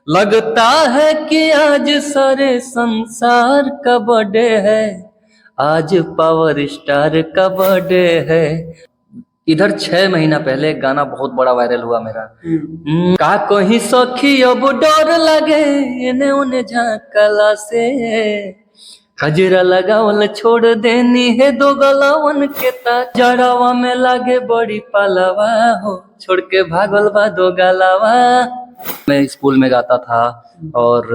लगता है कि आज सारे संसार का बर्थडे है, आज पावर स्टार का बर्थडे है। इधर 6 महीना पहले एक गाना बहुत बड़ा वायरल हुआ मेरा। का कहीं सखी अब डर लगे इन्हें उन्हें झांकला से, हजरा लगावल छोड़ देनी है दो गलावन के तार, जड़ावा में लागे बड़ी पालावा हो, छोड़ के भागल बा दो गलावा। मैं स्कूल में गाता था और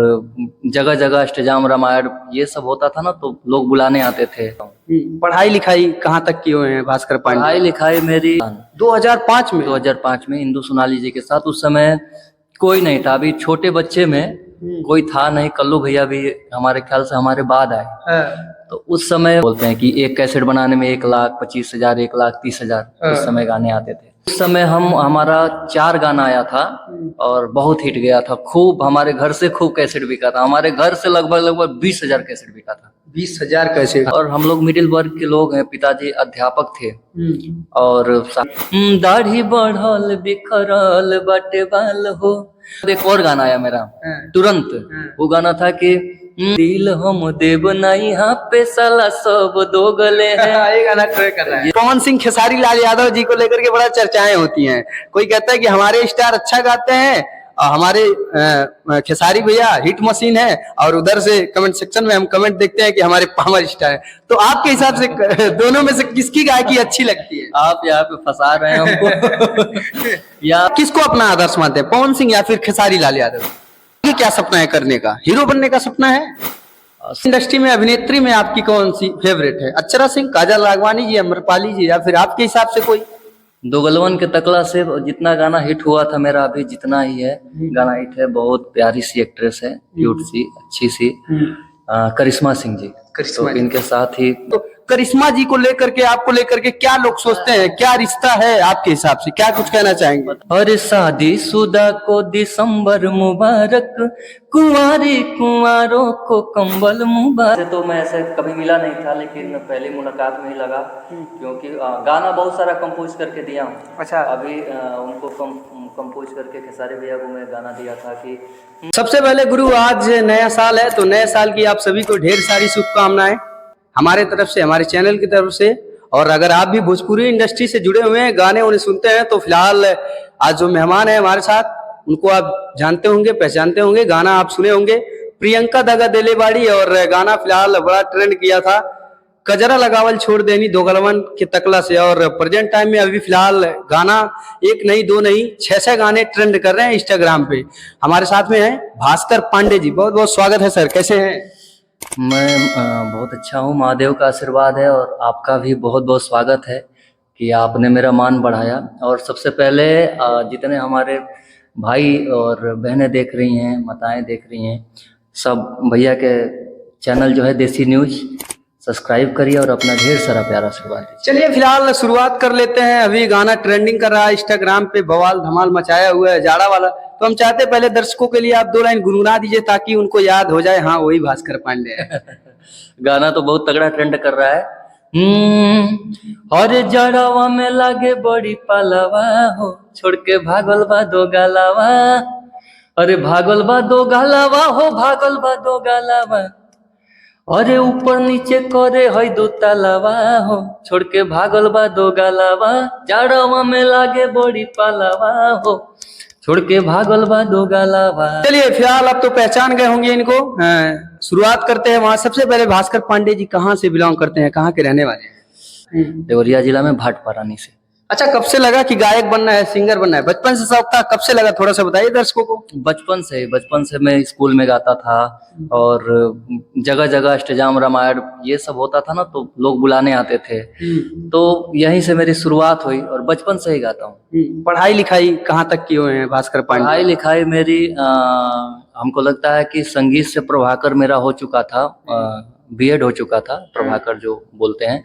जगह जगह अष्टजाम रामायण ये सब होता था ना, तो लोग बुलाने आते थे। पढ़ाई लिखाई कहाँ तक किए हुए हैं भास्कर पांडे? पढ़ाई लिखाई मेरी 2005 में इंदु सोनाली जी के साथ। उस समय कोई नहीं था, अभी छोटे बच्चे में कोई था नहीं। कल्लू भैया भी हमारे ख्याल से हमारे बाद आए। तो उस समय बोलते हैं कि एक कैसेट बनाने में 1,25,000 1,30,000 उस समय गाने आते थे। उस समय हमारा 4 गाना आया था और बहुत हिट गया था। खूब हमारे घर से खूब कैसेट बिका था। हमारे घर से लगभग 20,000 कैसेट बिका था। 20,000 कैसेट। और हम लोग मिडिल वर्ग के लोग हैं, पिताजी अध्यापक थे। और दाढ़ी बढ़ल बिखरल बाटे बाल हो। एक और गाना आया मेरा तुरंत, वो गाना था कि दिल हम देव नहीं यहाँ पे साला सब दो गले हैं। ये गाना ट्रैक कर रहा है। पवन सिंह खेसारी लाल यादव जी को लेकर के बड़ा चर्चाएं होती हैं। कोई कहता है कि हमारे स्टार अच्छा गाते हैं और हमारे खेसारी भैया हिट मशीन है, और उधर से कमेंट सेक्शन में हम कमेंट देखते हैं कि हमारे पावर स्टार है। तो आपके हिसाब से दोनों में से किसकी गायकी अच्छी लगती है? आप यहाँ पे फंसा रहे हैं हमको। या किसको अपना आदर्श मानते हैं, पवन सिंह या फिर खेसारी लाल यादव? ये क्या सपना है करने का, हीरो बनने का सपना है? इंडस्ट्री में अभिनेत्री में आपकी कौन सी फेवरेट है? अक्षरा सिंह, काजल राघवानी जी, अम्रपाली जी, या फिर आपके हिसाब से कोई? दो गलवन के तकला से जितना गाना हिट हुआ था मेरा, अभी जितना ही है गाना हिट है। बहुत प्यारी सी एक्ट्रेस है, क्यूट सी, अच्छी सी, करिश्मा सिंह जी। तो इनके साथ ही तो करिश्मा जी को लेकर के, आपको लेकर के क्या लोग सोचते हैं, क्या रिश्ता है आपके हिसाब से, क्या कुछ कहना चाहेंगे? और शादी शुदा को दिसंबर मुबारक, कुंवारी कुंवारों को कंबल मुबारक। तो मैं ऐसे कभी मिला नहीं था, लेकिन पहली मुलाकात में ही लगा, क्योंकि गाना बहुत सारा कंपोज करके दिया हूँ। अच्छा। अभी उनको कंपोज करके खेसारी भैया को मैं गाना दिया था कि सबसे पहले गुरु, आज नया साल है, तो नए साल की आप सभी को ढेर सारी शुभकामनाएं हमारे तरफ से, हमारे चैनल की तरफ से। और अगर आप भी भोजपुरी इंडस्ट्री से जुड़े हुए हैं, गाने उन्हें सुनते हैं, तो फिलहाल आज जो मेहमान है हमारे साथ, उनको आप जानते होंगे, पहचानते होंगे, गाना आप सुने होंगे, प्रियंका दगा दिलेबाड़ी। और गाना फिलहाल बड़ा ट्रेंड किया था, कजरा लगावल छोड़ देनी दो गलवन के तकला से। और प्रेजेंट टाइम में अभी फिलहाल गाना एक नहीं दो नहीं 6 गाने ट्रेंड कर रहे हैं इंस्टाग्राम पे। हमारे साथ में है भास्कर पांडे जी। बहुत बहुत स्वागत है सर, कैसे हैं? मैं बहुत अच्छा हूँ, महादेव का आशीर्वाद है, और आपका भी बहुत बहुत स्वागत है कि आपने मेरा मान बढ़ाया। और सबसे पहले जितने हमारे भाई और बहनें देख रही हैं, माताएं देख रही हैं, सब भैया के चैनल जो है देसी न्यूज सब्सक्राइब करिए और अपना ढेर सारा प्यारा आशीर्वाद दीजिए। चलिए फिलहाल शुरुआत कर लेते हैं। अभी गाना ट्रेंडिंग कर रहा है इंस्टाग्राम पे, बवाल धमाल मचाया हुआ है, जाड़ा वाला। तो हम चाहते हैं पहले दर्शकों के लिए आप 2 लाइन गुनगुना दीजिए, ताकि उनको याद हो जाए, हाँ वही भास्कर पांडे है। गाना तो बहुत तगड़ा ट्रेंड कर रहा है। और जड़ावा में लागे बड़ी पालावा हो, छोड़ के भागल बा दो गालावा। अरे भागल बा दो गालावा हो, भागल बा दो गालावा। अरे ऊपर नीचे करे है दो तालावा हो, छोड़ के भागल बा दो गालावा। जड़ावा में लागे बड़ी पालावा हो, छोड़ के भागल बा दो गालावा। चलिए फिलहाल आप तो पहचान गए होंगे इनको। शुरुआत करते हैं वहां। सबसे पहले भास्कर पांडे जी कहाँ से बिलोंग करते हैं, कहाँ के रहने वाले हैं? देवरिया जिला में भाटपारानी से। अच्छा, कब से लगा कि गायक बनना है, सिंगर बनना है? बचपन से शौक था, कब से लगा, थोड़ा सा बताइए दर्शकों को। बचपन से मैं स्कूल में गाता था, और जगह जगह अष्टजाम रामायण ये सब होता था ना, तो लोग बुलाने आते थे। तो यहीं से मेरी शुरुआत हुई, और बचपन से ही गाता हूँ। पढ़ाई लिखाई कहाँ तक किए हुए हैं भास्कर पांडे? पढ़ाई लिखाई मेरी हमको लगता है कि संगीत से प्रभाकर मेरा हो चुका था, बीएड हो चुका था, प्रभाकर जो बोलते हैं।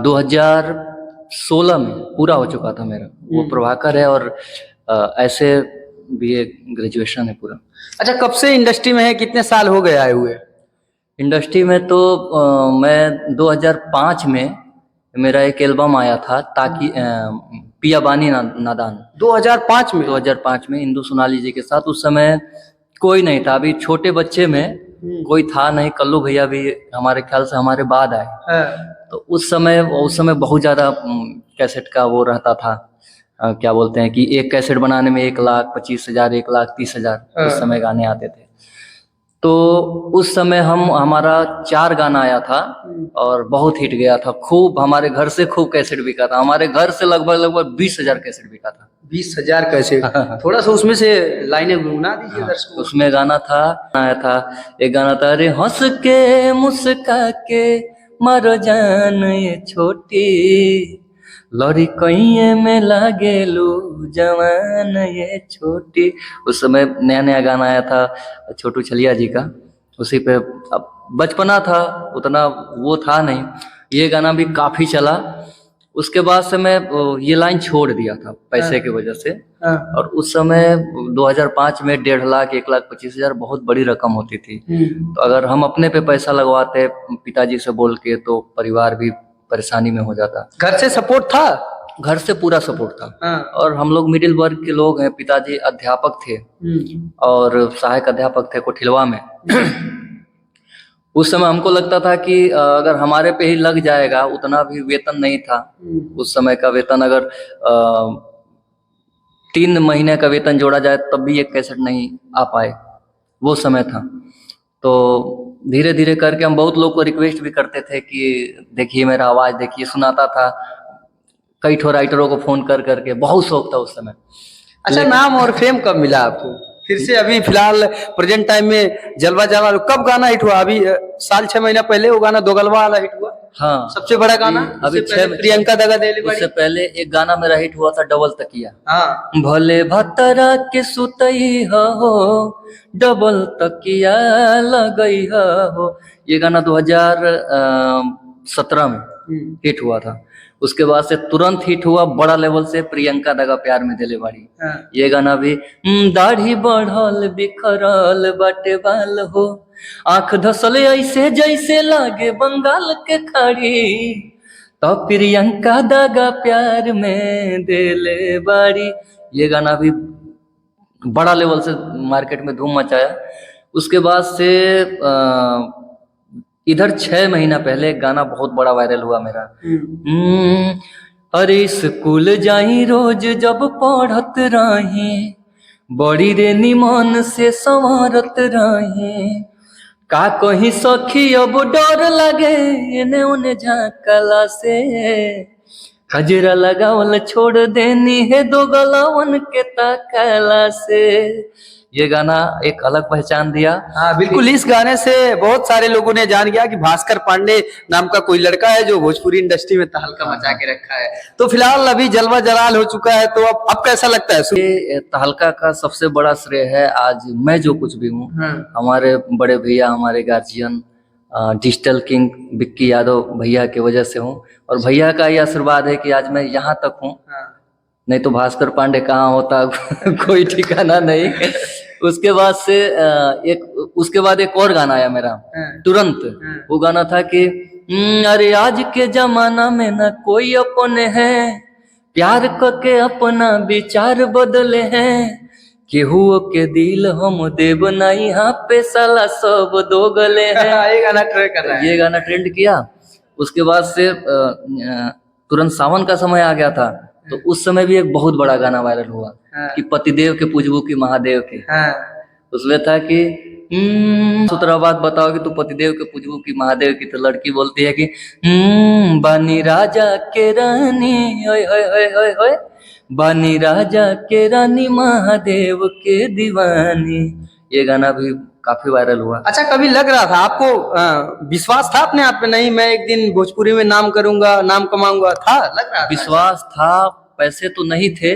2016 में पूरा हो चुका था मेरा, वो प्रभाकर है। और ऐसे बीए ग्रेजुएशन है पूरा। अच्छा, कब से इंडस्ट्री में है, कितने साल हो गए आए हुए? इंडस्ट्री में तो मैं 2005 में मेरा एक एल्बम आया था, ताकि पिया बानी नादान 2005 में? 2005 में इंदु सोनाली जी के साथ। उस समय कोई नहीं था, अभी छोटे बच्चे में कोई था नहीं। कल्लू भैया भी हमारे ख्याल से हमारे बाद आए। हाँ। तो उस समय बहुत ज्यादा कैसेट का वो रहता था। क्या बोलते हैं कि एक कैसेट बनाने में 1,25,000 1,30,000 उस समय गाने आते थे। तो उस समय हमारा 4 गाना आया था और बहुत हिट गया था। खूब हमारे घर से खूब कैसेट बिका था। हमारे घर से लगभग 20,000 कैसेट बिका था। 20,000 कैसेट? थोड़ा सा उसमें से लाइनें गुनगुना दीजिए दर्शकों को। उसमें गाना आया था एक गाना था, अरे हंस के मुस्का के मारो जान ये छोटी, लड़ी कइये में लागेलू जवान ये छोटी। उस समय नया नया गाना आया था छोटू छलिया जी का, उसी पे अब बचपना था, उतना वो था नहीं। ये गाना भी काफी चला। उसके बाद से मैं ये लाइन छोड़ दिया था पैसे की वजह से। हाँ। और उस समय 2005 में 1.5 लाख 1,25,000 बहुत बड़ी रकम होती थी। तो अगर हम अपने पे पैसा लगवाते पिताजी से बोल के, तो परिवार भी परेशानी में हो जाता। घर से सपोर्ट था? घर से पूरा सपोर्ट था। हाँ। और हम लोग मिडिल वर्ग के लोग हैं। पिताजी अध्यापक थे और सहायक अध्यापक थे कोठिलवा में। उस समय हमको लगता था कि अगर हमारे पे ही लग जाएगा, उतना भी वेतन नहीं था। उस समय का वेतन अगर 3 महीने का वेतन जोड़ा जाए तब भी एक कैसेट नहीं आ पाए, वो समय था। तो धीरे धीरे करके हम बहुत लोग को रिक्वेस्ट भी करते थे कि देखिए मेरा आवाज देखिए, सुनाता था कई ठो राइटरों को फोन कर करके। बहुत शौक था उस समय। अच्छा, नाम और फेम कब मिला आपको? फिर से अभी फिलहाल प्रेजेंट टाइम में जलवा जलवा कब गाना हिट हुआ? अभी साल 6 महीना पहले वो गाना दोगलवा वाला हिट हुआ। हाँ, सबसे बड़ा गाना। अभी प्रियंका दगा देली बाड़ी। उससे पहले एक गाना मेरा हिट हुआ था, डबल तकिया। हाँ। भले भतरा के सुतई हो, डबल तकिया लगई हो। ये गाना 2017 में हिट हुआ था। उसके बाद से तुरंत हिट हुआ बड़ा लेवल से प्रियंका दगा प्यार में देले बाड़ी। हाँ। ये गाना भी दाढ़ी बढ़ल बिखरल बाटे बाल हो, आंख धसल ऐसे जैसे लागे बंगाल के खाड़ी, तो प्रियंका दगा प्यार में देले बाड़ी। ये गाना भी बड़ा लेवल से मार्केट में धूम मचाया। उसके बाद से इधर 6 महीना पहले एक गाना बहुत बड़ा वायरल हुआ मेरा। अरे स्कूल जाई रोज जब पढ़त रही, बड़ी रे निमन से संवरत रही, का कहीं सखी अब डर लगे एने ओने झांकला से, हजरा लगावल छोड़ देनी है दो गलावन के ताकला से। ये गाना एक अलग पहचान दिया। हाँ बिल्कुल, इस गाने से बहुत सारे लोगों ने जान गया कि भास्कर पांडे नाम का कोई लड़का है जो भोजपुरी इंडस्ट्री में तहलका मचा के रखा है। तो फिलहाल अभी जलवा जलाल हो चुका है, तो अब कैसा लगता है? ये तहलका का सबसे बड़ा श्रेय है आज मैं जो कुछ भी हूँ, हमारे बड़े भैया, हमारे guardian digital king Vicky Yadav भैया की वजह से हूँ। और भैया का ये आशीर्वाद है कि आज मैं यहाँ तक हूँ। नहीं तो भास्कर पांडे कहाँ होता कोई ठिकाना नहीं। उसके बाद एक और गाना आया मेरा तुरंत। वो गाना था कि अरे आज के जमाना में ना कोई अपने है, प्यार करके अपना विचार बदले हैं, केहू के दिल हम देव ना यहाँ पे साला सब दोगले हैं। ये गाना ट्रेंड कर रहा है। ये गाना ट्रेंड किया। उसके बाद से तुरंत सावन का समय आ गया था, तो उस समय भी एक बहुत बड़ा गाना वायरल हुआ कि पतिदेव के पूजबू की महादेव के। उसमें था कि सूत्रा बात बताओ कि तू पतिदेव के पूजबू की महादेव की, तो लड़की बोलती है कि बानी राजा के रानी, ओए ओए ओए ओए ओए, बानी राजा के रानी महादेव के दीवानी। ये गाना भी काफी वायरल हुआ। अच्छा, कभी लग रहा था आपको, विश्वास था अपने आप पे, नहीं मैं एक दिन भोजपुरी में नाम करूंगा, नाम कमाऊंगा, था लग रहा था? विश्वास था, पैसे तो नहीं थे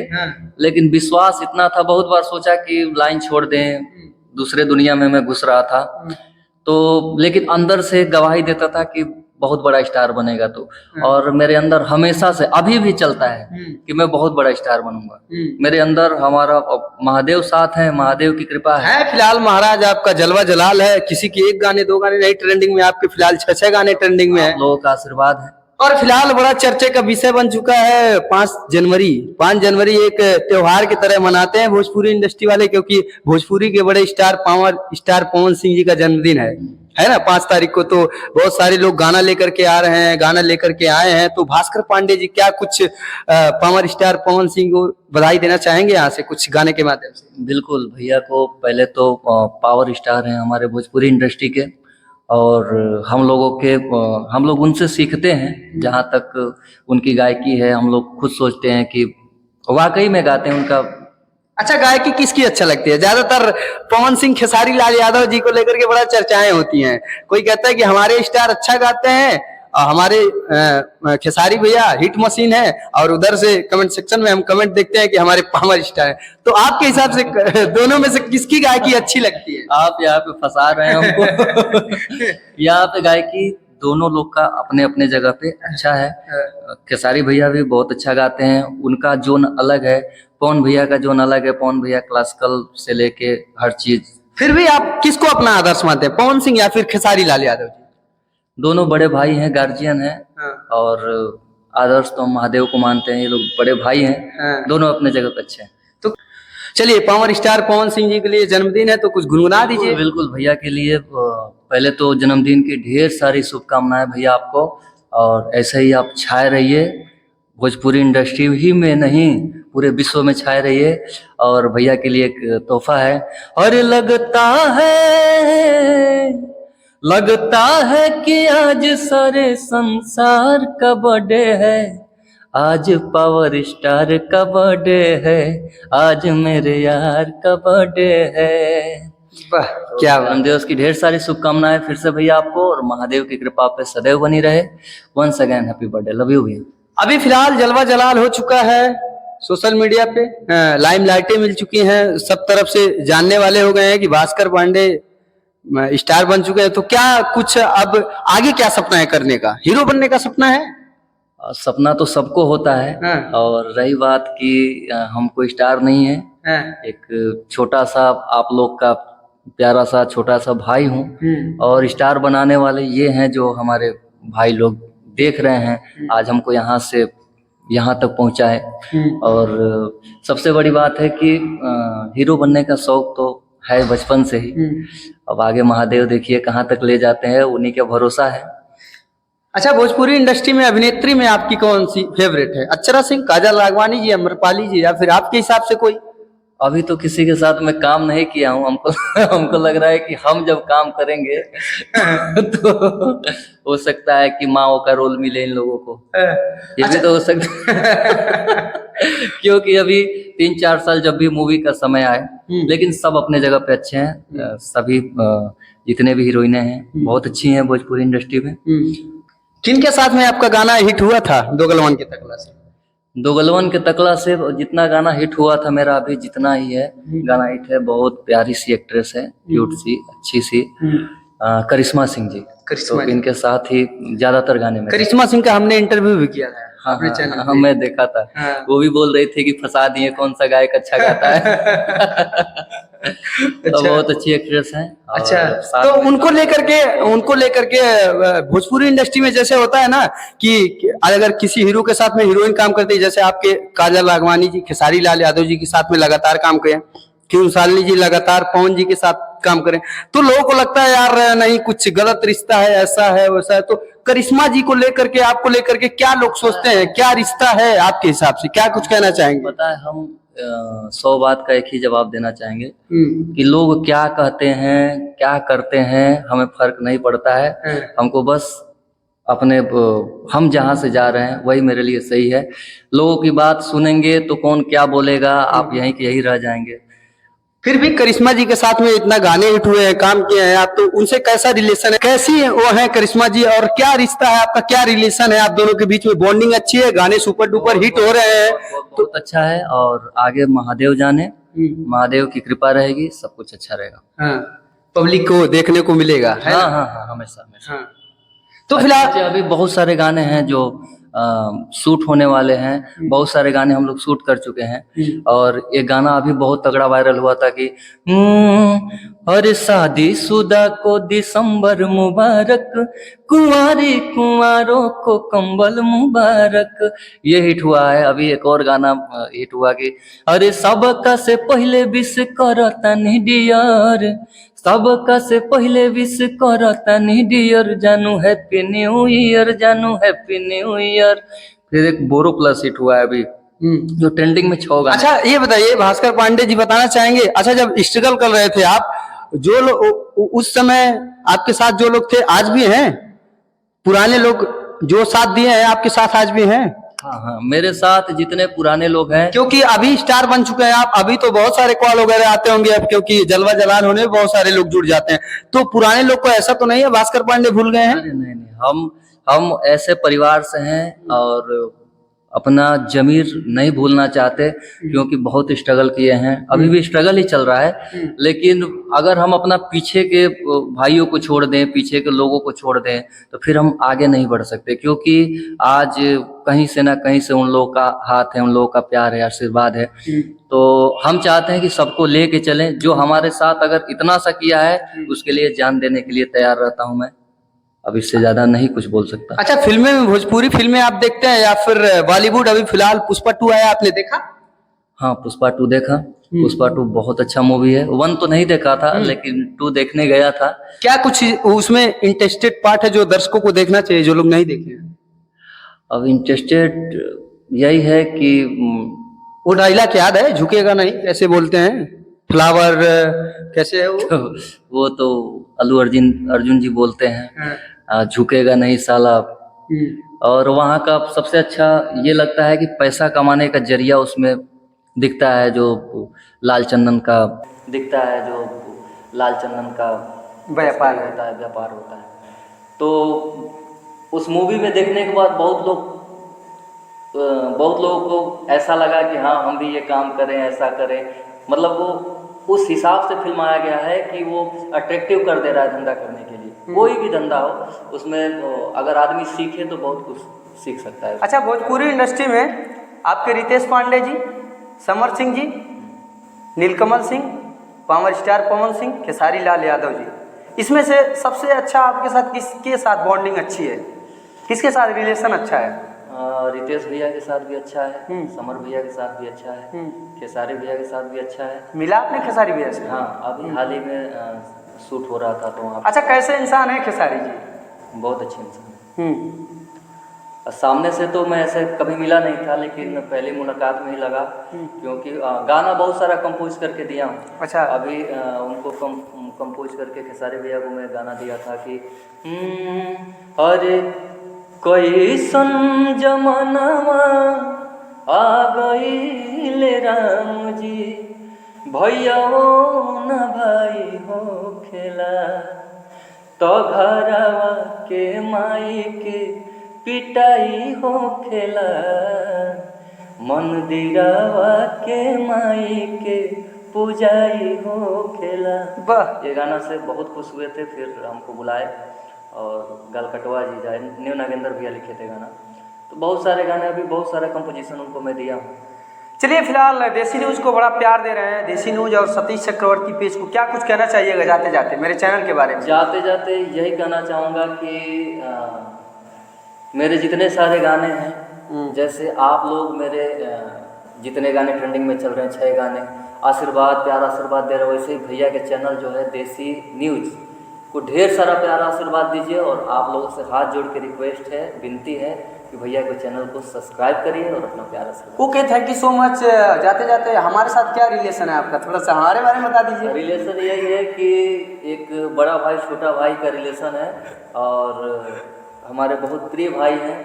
लेकिन विश्वास इतना था। बहुत बार सोचा कि लाइन छोड़ दें, दूसरे दुनिया में मैं घुस रहा था। तो लेकिन अंदर से गवाही देता था कि बहुत बड़ा स्टार बनेगा तो। और मेरे अंदर हमेशा से अभी भी चलता है कि मैं बहुत बड़ा स्टार बनूंगा। मेरे अंदर हमारा महादेव साथ है, महादेव की कृपा है। फिलहाल महाराज आपका जलवा जलाल है, किसी के 1 गाने 2 गाने नहीं ट्रेंडिंग में, आपके फिलहाल 6 गाने ट्रेंडिंग में है। लोगों का आशीर्वाद है। और फिलहाल बड़ा चर्चे का विषय बन चुका है 5 जनवरी। 5 जनवरी एक त्योहार की तरह मनाते हैं भोजपुरी इंडस्ट्री वाले, क्योंकि भोजपुरी के बड़े स्टार पवन सिंह जी का जन्मदिन है ना 5 तारीख को। तो बहुत सारे लोग गाना लेकर के आ रहे हैं, गाना लेकर के आए हैं। तो भास्कर पांडे जी क्या कुछ पावर स्टार पवन सिंह को बधाई देना चाहेंगे यहाँ से कुछ गाने के माध्यम से? बिल्कुल भैया को पहले तो पावर स्टार हैं हमारे भोजपुरी इंडस्ट्री के, और हम लोग उनसे सीखते हैं। जहाँ तक उनकी गायकी है, हम लोग खुद सोचते हैं कि वाकई में गाते हैं उनका। अच्छा, गायकी किसकी अच्छा लगती है? ज्यादातर पवन सिंह, खेसारी लाल यादव जी को लेकर के बड़ा चर्चाएं होती हैं। कोई कहता है कि हमारे स्टार अच्छा गाते हैं और हमारे खेसारी भैया हिट मशीन है, और उधर से कमेंट सेक्शन में हम कमेंट देखते हैं कि हमारे पावर स्टार है। तो आपके हिसाब से दोनों में से किसकी गायकी अच्छी लगती है? आप यहाँ पे फंसा रहे हैं हमको। यहाँ पे गायकी दोनों लोग का अपने अपने जगह पे अच्छा है। खेसारी भैया भी बहुत अच्छा गाते हैं, उनका जोन अलग है। पवन भैया का जोन अलग है। पवन भैया क्लासिकल से लेके हर चीज। फिर भी आप किसको अपना आदर्श मानते हैं, पवन सिंह या फिर खेसारी लाल यादव जी? दोनों बड़े भाई हैं, गार्जियन हैं। और आदर्श तो हम महादेव को मानते हैं। ये लोग बड़े भाई हैं। दोनों अपने जगह पे अच्छे हैं। तो चलिए, पावर स्टार पवन सिंह जी के लिए जन्मदिन है तो कुछ गुनगुना दीजिए। बिल्कुल भैया के लिए पहले तो जन्मदिन की ढेर सारी शुभकामनाएं भैया आपको, और ऐसे ही आप छाए रहिए, भोजपुरी इंडस्ट्री ही में नहीं पूरे विश्व में छाए रहिए। और भैया के लिए एक तोहफा है। और लगता है कि आज सारे संसार का बर्थडे है, आज पावर स्टार का बर्थडे है, आज मेरे यार का बर्थडे है। वाह, क्या बात। जन्मदिवस की ढेर सारी शुभकामनाएं फिर से भैया आपको, और महादेव की कृपा पे सदैव बनी रहे। Once again happy birthday, love you भैया। अभी फिलहाल जलवा जलाल हो चुका है सोशल मीडिया पे, लाइमलाइटें मिल चुकी हैं, सब तरफ से जानने वाले हो गए हैं कि भास्कर पांडे स्टार बन चुके हैं। तो क्या कुछ अब आगे क्या सपना है करने का? हीरो बनने का सपना है? सपना तो सबको होता है। और रही बात कि हम कोई स्टार नहीं है, एक छोटा सा आप लोग का प्यारा सा छोटा सा भाई हूँ। और स्टार बनाने वाले ये हैं जो हमारे भाई लोग देख रहे हैं, आज हमको यहाँ से यहाँ तक पहुँचा है। और सबसे बड़ी बात है कि हीरो बनने का शौक तो है बचपन से ही। अब आगे महादेव देखिए कहाँ तक ले जाते हैं, उन्हीं का भरोसा है। अच्छा, भोजपुरी इंडस्ट्री में अभिनेत्री में आपकी कौन सी फेवरेट है? अक्षरा सिंह, काजल राघवानी जी, अम्रपाली जी, या फिर आपके हिसाब से कोई? अभी तो किसी के साथ मैं काम नहीं किया हूँ। हमको लग रहा है कि हम जब काम करेंगे तो हो सकता है कि माओ का रोल मिले इन लोगों को। ये भी तो हो सकता है। क्योंकि अभी 3-4 साल जब भी मूवी का समय आए, लेकिन सब अपने जगह पे अच्छे हैं। सभी जितने भी हीरोइनें हैं बहुत अच्छी हैं भोजपुरी इंडस्ट्री में। किनके साथ में आपका गाना हिट हुआ था? दोगलवन के तकला से। दोगलवन के तकला से जितना गाना हिट हुआ था मेरा, अभी जितना ही है गाना हिट है। बहुत प्यारी सी एक्ट्रेस है, क्यूट सी, अच्छी सी, करिश्मा सिंह जी। तो इनके साथ ही ज्यादातर गाने में। करिश्मा सिंह का हमने इंटरव्यू भी किया था। हाँ, मैं देखा था। वो भी बोल रही थी कि फंसा दिए, कौन सा गायक अच्छा गाता है। तो बहुत अच्छी एक्ट्रेस हैं। अच्छा, तो उनको लेकर के भोजपुरी इंडस्ट्री में जैसे होता है ना कि अगर किसी हीरो के साथ में हीरोइन काम करती है, जैसे आपके काजल राघवानी जी, खेसारी लाल यादव जी के साथ में लगातार काम करें, क्यों शालिनी जी लगातार पवन जी के साथ काम करें, तो लोगों को लगता है यार नहीं कुछ गलत रिश्ता है, ऐसा है वैसा है। तो करिश्मा जी को लेकर के, आपको लेकर के क्या लोग सोचते हैं, क्या रिश्ता है आपके हिसाब से, क्या कुछ कहना चाहेंगे? पता है, हम 100 बात का एक ही जवाब देना चाहेंगे कि लोग क्या कहते हैं, क्या करते हैं, हमें फर्क नहीं पड़ता है। हमको बस अपने हम जहाँ से जा रहे हैं वही मेरे लिए सही है। लोगों की बात सुनेंगे तो कौन क्या बोलेगा, आप यहीं के यही रह जाएंगे। फिर भी करिश्मा जी के साथ में इतना गाने हिट हुए हैं, काम किए हैं आप, तो उनसे कैसा रिलेशन है, कैसी है वो है करिश्मा जी, और क्या रिश्ता है आपका, क्या रिलेशन है आप दोनों के बीच में? बॉन्डिंग अच्छी है, गाने सुपर डुपर हिट हो रहे हैं, तो अच्छा है। और आगे महादेव जाने, महादेव की कृपा रहेगी, सब कुछ अच्छा रहेगा। पब्लिक को देखने को मिलेगा। हाँ हाँ हाँ, हमेशा। तो फिलहाल अभी बहुत सारे गाने हैं जो शूट होने वाले हैं। बहुत सारे गाने हम लोग शूट कर चुके हैं। और एक गाना अभी बहुत तगड़ा वायरल हुआ था कि और शादीशुदा को दिसंबर मुबारक, कुंवारी कुंवारों को कंबल मुबारक। ये हिट हुआ है। अभी एक और गाना हिट हुआ कि अरे सबका से पहले विश करतानी डियर, सबका से पहले विश करतानी डियर, जानू हैप्पी न्यू ईयर, जानू हैप्पी न्यू ईयर। फिर एक बोरो प्लस हिट हुआ है अभी, जो ट्रेंडिंग में 6 गाने। अच्छा ये बताइए भास्कर पांडे जी, बताना चाहेंगे, अच्छा जब स्ट्रगल कर रहे थे आप, जो लोग उस समय आपके साथ जो लोग थे आज भी हैं, पुराने लोग जो साथ दिए हैं आपके साथ आज भी हैं? हाँ हाँ, मेरे साथ जितने पुराने लोग हैं, क्योंकि अभी स्टार बन चुके हैं आप, अभी तो बहुत सारे कॉल वगैरह आते होंगे अब, क्योंकि जलवा जलाल होने में बहुत सारे लोग जुड़ जाते हैं, तो पुराने लोग को ऐसा तो नहीं है भास्कर पांडे भूल गए हैं? अरे नहीं नहीं, हम ऐसे परिवार से हैं और अपना जमीर नहीं भूलना चाहते, क्योंकि बहुत स्ट्रगल किए हैं, अभी भी स्ट्रगल ही चल रहा है। लेकिन अगर हम अपना पीछे के भाइयों को छोड़ दें, पीछे के लोगों को छोड़ दें, तो फिर हम आगे नहीं बढ़ सकते, क्योंकि आज कहीं से ना कहीं से उन लोगों का हाथ है, उन लोगों का प्यार है, आशीर्वाद है। तो हम चाहते हैं कि सबको लेके चलें। जो हमारे साथ अगर इतना सा किया है, उसके लिए जान देने के लिए तैयार रहता हूं मैं। अब इससे ज्यादा नहीं कुछ बोल सकता। अच्छा फिल्में में भोजपुरी फिल्में आप देखते हैं या फिर बॉलीवुड? अभी फिलहाल पुष्पा 2 आया, आपने देखा? हाँ, पुष्पा 2 देखा। पुष्पा 2 बहुत अच्छा मूवी है। 1 तो नहीं देखा था, लेकिन 2 देखने गया था। क्या कुछ उसमें इंटरेस्टेड पार्ट है जो दर्शकों को देखना चाहिए, जो लोग नहीं देखे हैं? अब इंटरेस्टेड यही है कि वो डायलॉग याद है, झुकेगा नहीं कैसे बोलते हैं, फ्लावर कैसे है वो? वो तो अल्लू अर्जुन जी बोलते हैं, झुकेगा नहीं साला। और वहाँ का सबसे अच्छा ये लगता है कि पैसा कमाने का जरिया उसमें दिखता है, जो लाल चंदन का दिखता है, जो लाल चंदन का व्यापार होता है, व्यापार होता है। तो उस मूवी में देखने के बाद बहुत लोगों को ऐसा लगा कि हाँ हम भी ये काम करें, ऐसा करें। मतलब वो उस हिसाब से फिल्माया गया है कि वो अट्रैक्टिव कर दे रहा है धंधा करने के लिए। कोई भी धंधा हो, उसमें अगर आदमी सीखे तो बहुत कुछ सीख सकता है। अच्छा भोजपुरी इंडस्ट्री में आपके रितेश पांडे जी, समर सिंह जी, नीलकमल सिंह, पावर स्टार पवन सिंह, खेसारी लाल यादव जी, इसमें से सबसे अच्छा आपके साथ किसके साथ बॉन्डिंग अच्छी है, किसके साथ रिलेशन अच्छा है? रितेश भैया के साथ भी अच्छा है, समर भैया के साथ भी अच्छा है, खेसारी भैया के साथ भी अच्छा है। मिला आपने खेसारी भैया से? हाँ, अभी हाल ही में शूट हो रहा था तो वहाँ। अच्छा कैसे इंसान है खेसारी जी? बहुत अच्छे इंसान। सामने से तो मैं ऐसे कभी मिला नहीं था, लेकिन पहली मुलाकात में ही लगा, क्योंकि गाना बहुत सारा कंपोज करके दिया हूँ। अच्छा। अभी उनको कंपोज करके खेसारी भैया को मैं गाना दिया था कि अरे कैसन जमानावा आ गइले राम जी, भैया न भाई हो खेला, तो घरवा के माई के पिटाई हो खेला, मंदिरवा के माई के पूजाई हो खेला। वाह, ये गाना से बहुत खुश हुए थे, फिर हमको बुलाए और गलकटवा जी जाए, न्यू नागेंद्र भैया लिखे थे गाना। तो बहुत सारे गाने, अभी बहुत सारा कंपोजिशन उनको मैं दिया हूँ। चलिए फिलहाल देसी न्यूज़ को बड़ा प्यार दे रहे हैं, देसी न्यूज़ और सतीश चक्रवर्ती पेज को क्या कुछ कहना चाहिएगा जाते जाते मेरे चैनल के बारे में? जाते जाते यही कहना चाहूँगा कि मेरे जितने सारे गाने हैं, जैसे आप लोग मेरे जितने गाने ट्रेंडिंग में चल रहे हैं 6 गाने, आशीर्वाद प्यार आशीर्वाद दे रहे हो, वैसे ही भैया के चैनल जो है देसी न्यूज़ को ढेर सारा प्यार आशीर्वाद दीजिए। और आप लोगों से हाथ जोड़ के रिक्वेस्ट है, विनती है कि भैया के चैनल को सब्सक्राइब करिए और अपना प्यार आशीर्वाद। Okay, thank you so much. जाते जाते हमारे साथ क्या रिलेशन है आपका, थोड़ा सा हमारे बारे में बता दीजिए। रिलेशन यही है कि एक बड़ा भाई छोटा भाई का रिलेशन है, और हमारे बहुत प्रिय भाई हैं,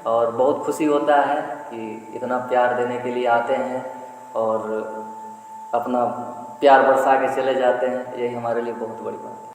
और बहुत खुशी होता है कि इतना प्यार देने के लिए आते हैं और अपना प्यार बरसा के चले जाते हैं। यही हमारे लिए बहुत बड़ी बात है।